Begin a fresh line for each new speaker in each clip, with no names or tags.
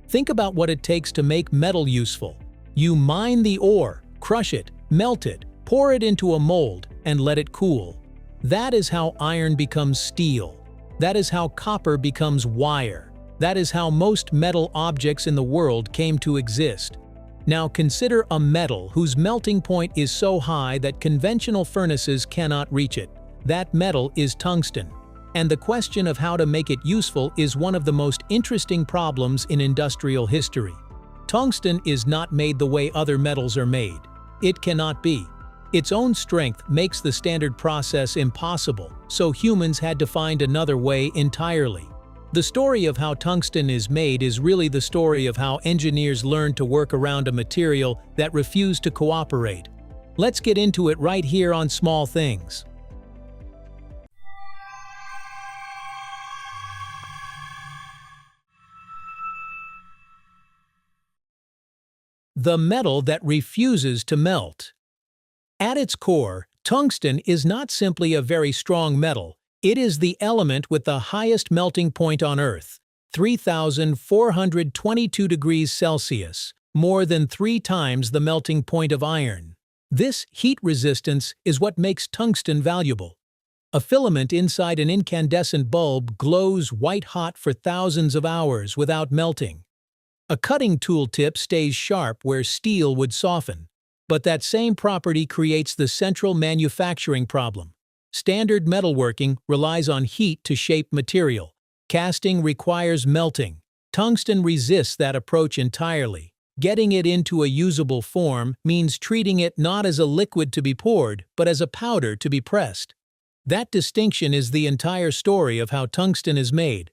Think about what it takes to make metal useful. You mine the ore, crush it, melt it, pour it into a mold, and let it cool. That is how iron becomes steel. That is how copper becomes wire. That is how most metal objects in the world came to exist. Now consider a metal whose melting point is so high that conventional furnaces cannot reach it. That metal is tungsten. And the question of how to make it useful is one of the most interesting problems in industrial history. Tungsten is not made the way other metals are made. It cannot be. Its own strength makes the standard process impossible, so humans had to find another way entirely. The story of how tungsten is made is really the story of how engineers learned to work around a material that refused to cooperate. Let's get into it right here on Small Things. The metal that refuses to melt. At its core, tungsten is not simply a very strong metal, it is the element with the highest melting point on Earth, 3,422 degrees Celsius, more than 3 times the melting point of iron. This heat resistance is what makes tungsten valuable. A filament inside an incandescent bulb glows white-hot for thousands of hours without melting. A cutting tool tip stays sharp where steel would soften. But that same property creates the central manufacturing problem. Standard metalworking relies on heat to shape material. Casting requires melting. Tungsten resists that approach entirely. Getting it into a usable form means treating it not as a liquid to be poured, but as a powder to be pressed. That distinction is the entire story of how tungsten is made.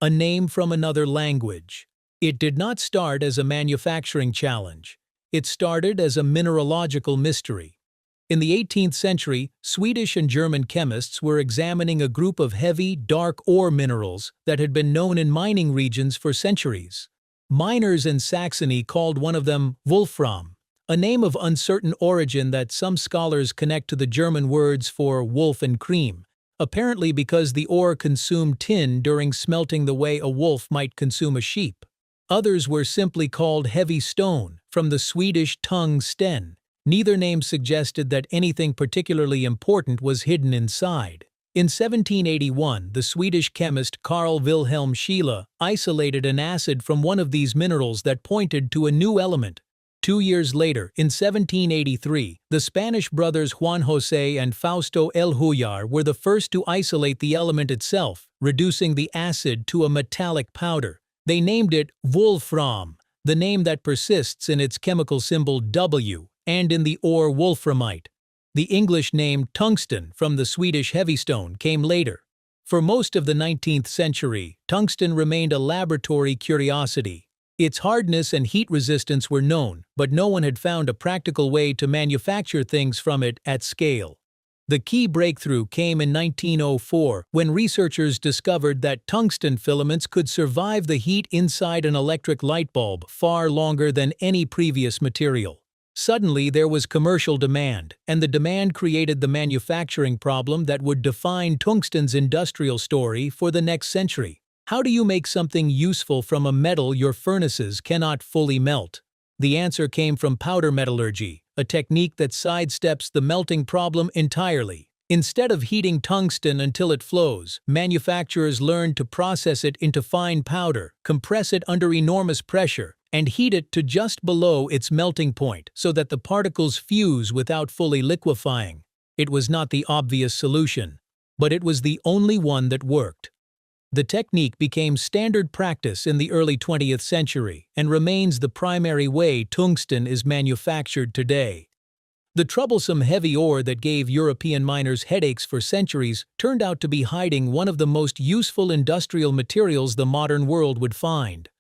A name from another language. It did not start as a manufacturing challenge. It started as a mineralogical mystery. In the 18th century, Swedish and German chemists were examining a group of heavy, dark ore minerals that had been known in mining regions for centuries. Miners in Saxony called one of them Wolfram, a name of uncertain origin that some scholars connect to the German words for wolf and cream, apparently because the ore consumed tin during smelting the way a wolf might consume a sheep. Others were simply called heavy stone, from the Swedish Tungsten. Neither name suggested that anything particularly important was hidden inside. In 1781, the Swedish chemist Carl Wilhelm Scheele isolated an acid from one of these minerals that pointed to a new element. 2 years later, in 1783, the Spanish brothers Juan José and Fausto El Huyar were the first to isolate the element itself, reducing the acid to a metallic powder. They named it wolfram, the name that persists in its chemical symbol W, and in the ore wolframite. The English name tungsten from the Swedish heavystone came later. For most of the 19th century, tungsten remained a laboratory curiosity. Its hardness and heat resistance were known, but no one had found a practical way to manufacture things from it at scale. The key breakthrough came in 1904 when researchers discovered that tungsten filaments could survive the heat inside an electric light bulb far longer than any previous material. Suddenly there was commercial demand, and the demand created the manufacturing problem that would define tungsten's industrial story for the next century. How do you make something useful from a metal your furnaces cannot fully melt? The answer came from powder metallurgy, a technique that sidesteps the melting problem entirely. Instead of heating tungsten until it flows, manufacturers learned to process it into fine powder, compress it under enormous pressure, and heat it to just below its melting point so that the particles fuse without fully liquefying. It was not the obvious solution, but it was the only one that worked. The technique became standard practice in the early 20th century and remains the primary way tungsten is manufactured today. The troublesome heavy ore that gave European miners headaches for centuries turned out to be hiding one of the most useful industrial materials the modern world would find.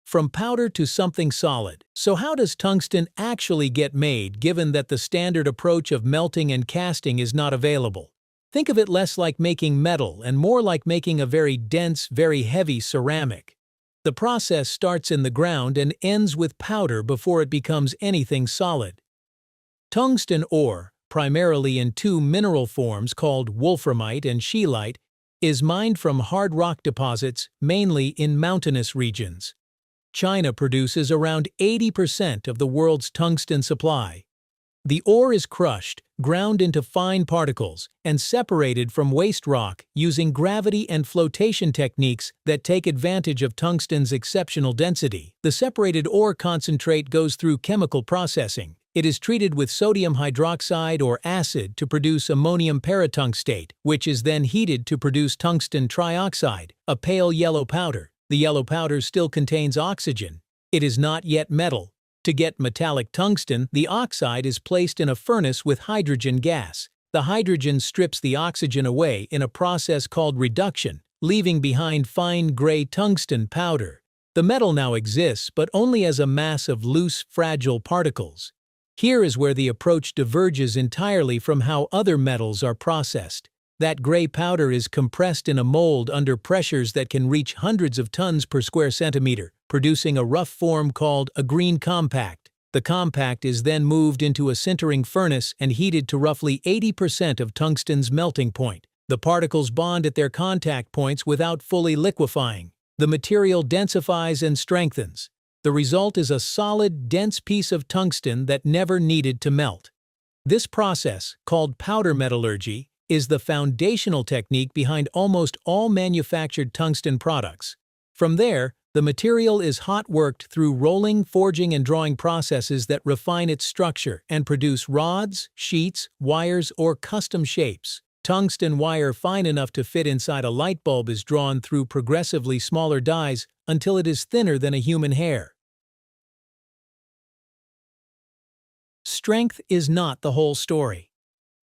From powder to something solid. So how does tungsten actually get made given that the standard approach of melting and casting is not available? Think of it less like making metal and more like making a very dense, very heavy ceramic. The process starts in the ground and ends with powder before it becomes anything solid. Tungsten ore, primarily in 2 mineral forms called wolframite and scheelite, is mined from hard rock deposits, mainly in mountainous regions. China produces around 80% of the world's tungsten supply. The ore is crushed, ground into fine particles, and separated from waste rock using gravity and flotation techniques that take advantage of tungsten's exceptional density. The separated ore concentrate goes through chemical processing. It is treated with sodium hydroxide or acid to produce ammonium paratungstate, which is then heated to produce tungsten trioxide, a pale yellow powder. The yellow powder still contains oxygen. It is not yet metal. To get metallic tungsten, the oxide is placed in a furnace with hydrogen gas. The hydrogen strips the oxygen away in a process called reduction, leaving behind fine gray tungsten powder. The metal now exists, but only as a mass of loose, fragile particles. Here is where the approach diverges entirely from how other metals are processed. That gray powder is compressed in a mold under pressures that can reach hundreds of tons per square centimeter, producing a rough form called a green compact. The compact is then moved into a sintering furnace and heated to roughly 80% of tungsten's melting point. The particles bond at their contact points without fully liquefying. The material densifies and strengthens. The result is a solid, dense piece of tungsten that never needed to melt. This process, called powder metallurgy, is the foundational technique behind almost all manufactured tungsten products. From there, the material is hot-worked through rolling, forging, and drawing processes that refine its structure and produce rods, sheets, wires, or custom shapes. Tungsten wire fine enough to fit inside a light bulb is drawn through progressively smaller dies until it is thinner than a human hair. Strength is not the whole story.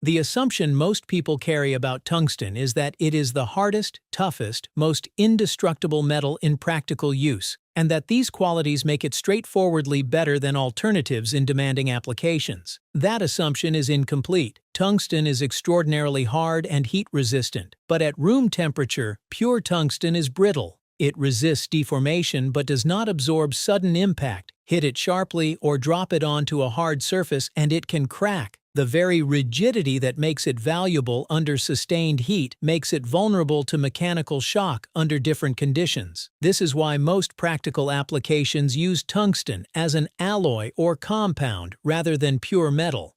The assumption most people carry about tungsten is that it is the hardest, toughest, most indestructible metal in practical use, and that these qualities make it straightforwardly better than alternatives in demanding applications. That assumption is incomplete. Tungsten is extraordinarily hard and heat-resistant, but at room temperature, pure tungsten is brittle. It resists deformation but does not absorb sudden impact. Hit it sharply or drop it onto a hard surface and it can crack. The very rigidity that makes it valuable under sustained heat makes it vulnerable to mechanical shock under different conditions. This is why most practical applications use tungsten as an alloy or compound rather than pure metal.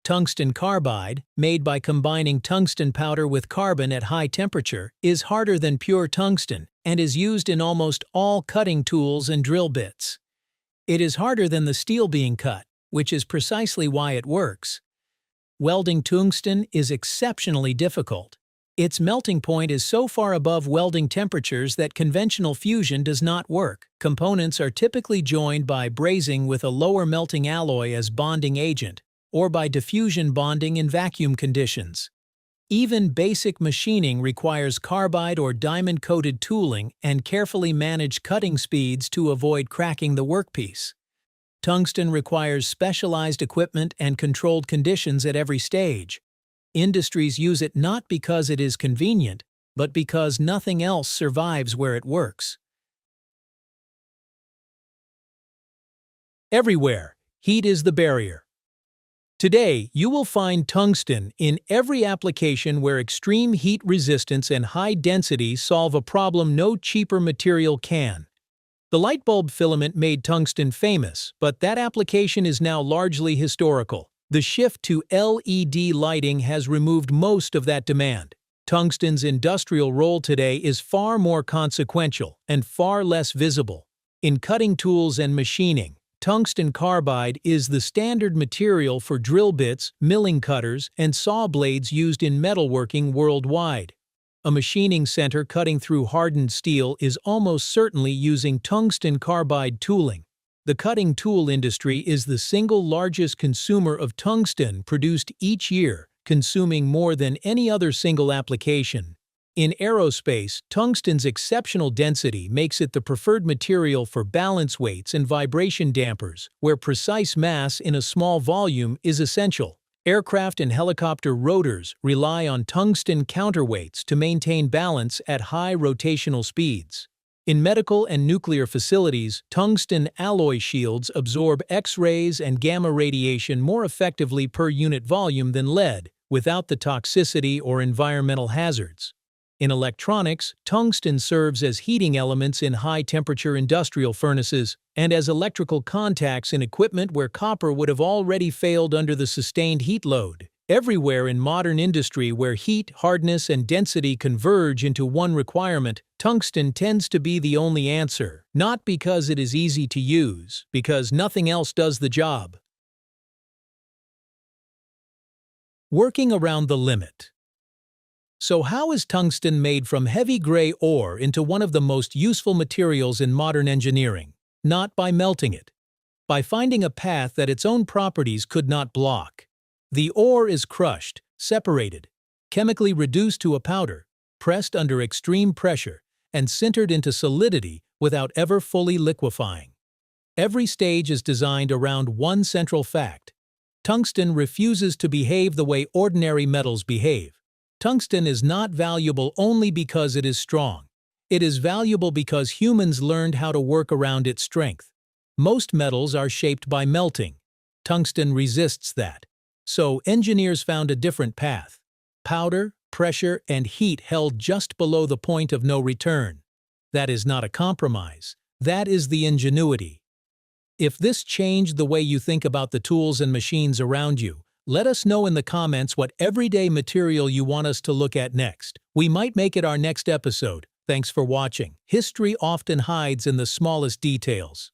Tungsten carbide, made by combining tungsten powder with carbon at high temperature, is harder than pure tungsten and is used in almost all cutting tools and drill bits. It is harder than the steel being cut, which is precisely why it works. Welding tungsten is exceptionally difficult. Its melting point is so far above welding temperatures that conventional fusion does not work. Components are typically joined by brazing with a lower melting alloy as bonding agent, or by diffusion bonding in vacuum conditions. Even basic machining requires carbide or diamond-coated tooling and carefully managed cutting speeds to avoid cracking the workpiece. Tungsten requires specialized equipment and controlled conditions at every stage. Industries use it not because it is convenient, but because nothing else survives where it works. Everywhere, heat is the barrier. Today, you will find tungsten in every application where extreme heat resistance and high density solve a problem no cheaper material can. The light bulb filament made tungsten famous, but that application is now largely historical. The shift to LED lighting has removed most of that demand. Tungsten's industrial role today is far more consequential and far less visible. In cutting tools and machining, tungsten carbide is the standard material for drill bits, milling cutters, and saw blades used in metalworking worldwide. A machining center cutting through hardened steel is almost certainly using tungsten carbide tooling. The cutting tool industry is the single largest consumer of tungsten produced each year, consuming more than any other single application. In aerospace, tungsten's exceptional density makes it the preferred material for balance weights and vibration dampers, where precise mass in a small volume is essential. Aircraft and helicopter rotors rely on tungsten counterweights to maintain balance at high rotational speeds. In medical and nuclear facilities, tungsten alloy shields absorb X-rays and gamma radiation more effectively per unit volume than lead, without the toxicity or environmental hazards. In electronics, tungsten serves as heating elements in high-temperature industrial furnaces and as electrical contacts in equipment where copper would have already failed under the sustained heat load. Everywhere in modern industry where heat, hardness, and density converge into one requirement, tungsten tends to be the only answer, not because it is easy to use, because nothing else does the job. Working around the limit. So how is tungsten made from heavy gray ore into one of the most useful materials in modern engineering? Not by melting it. By finding a path that its own properties could not block. The ore is crushed, separated, chemically reduced to a powder, pressed under extreme pressure, and sintered into solidity without ever fully liquefying. Every stage is designed around one central fact. Tungsten refuses to behave the way ordinary metals behave. Tungsten is not valuable only because it is strong. It is valuable because humans learned how to work around its strength. Most metals are shaped by melting. Tungsten resists that. So engineers found a different path. Powder, pressure, and heat held just below the point of no return. That is not a compromise. That is the ingenuity. If this changed the way you think about the tools and machines around you, let us know in the comments what everyday material you want us to look at next. We might make it our next episode. Thanks for watching. History often hides in the smallest details.